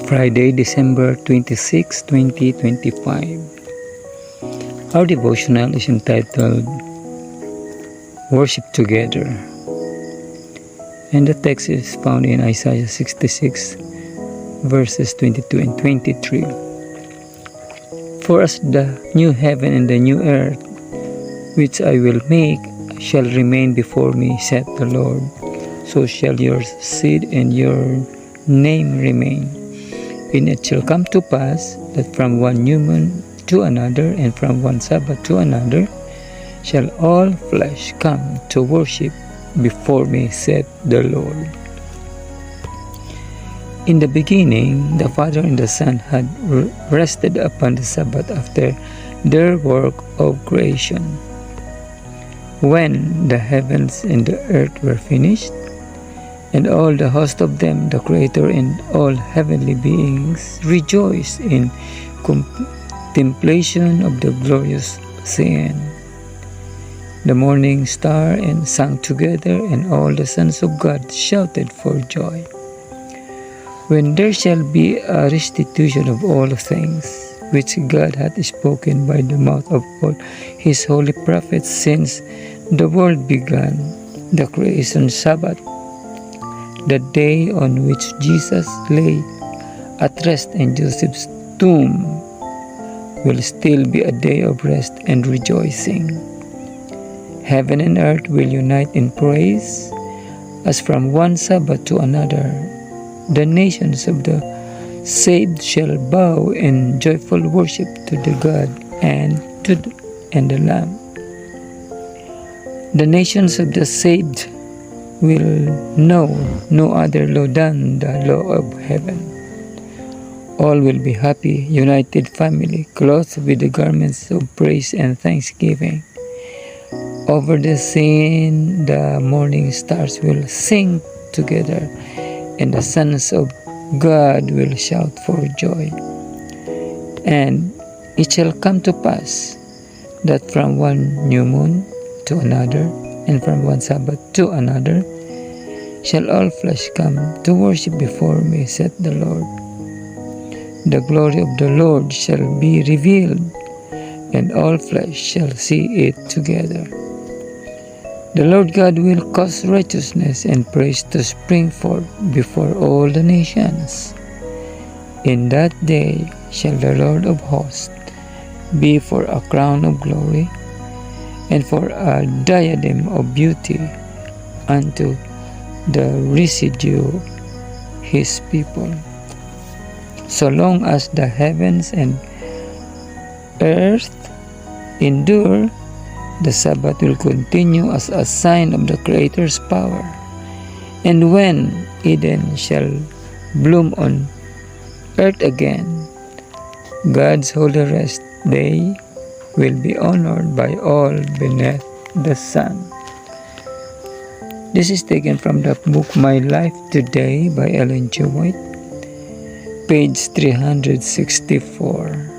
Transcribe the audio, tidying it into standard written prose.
Friday, December 26, 2025. Our devotional is entitled Worship Together. And the text is found in Isaiah 66, verses 22 and 23. For as the new heaven and the new earth, which I will make, shall remain before me, saith the Lord, so shall your seed and your name remain. And it shall come to pass that from one new moon to another, and from one Sabbath to another, shall all flesh come to worship before me, saith the Lord. In the beginning, the Father and the Son had rested upon the Sabbath after their work of creation. When the heavens and the earth were finished, and all the host of them, the Creator and all heavenly beings, rejoiced in contemplation of the glorious scene. The morning star and sang together, and all the sons of God shouted for joy. When there shall be a restitution of all things, which God hath spoken by the mouth of all his holy prophets since the world began, the creation Sabbath, the day on which Jesus lay at rest in Joseph's tomb, will still be a day of rest and rejoicing. Heaven and earth will unite in praise, as from one Sabbath to another, the nations of the saved shall bow in joyful worship to the God and the Lamb. The nations of the saved will know no other law than the law of heaven. All will be happy, united family, clothed with the garments of praise and thanksgiving. Over the scene, the morning stars will sing together, and the sons of God will shout for joy. And it shall come to pass that from one new moon to another, and from one Sabbath to another, shall all flesh come to worship before me, saith the Lord. The glory of the Lord shall be revealed, and all flesh shall see it together. The Lord God will cause righteousness and praise to spring forth before all the nations. In that day shall the Lord of hosts be for a crown of glory, and for a diadem of beauty unto the residue his people. So long as the heavens and earth endure, the Sabbath will continue as a sign of the Creator's power. And when Eden shall bloom on earth again, God's holy rest day will be honored by all beneath the sun. This is taken from the book My Life Today by Ellen G. White, page 364.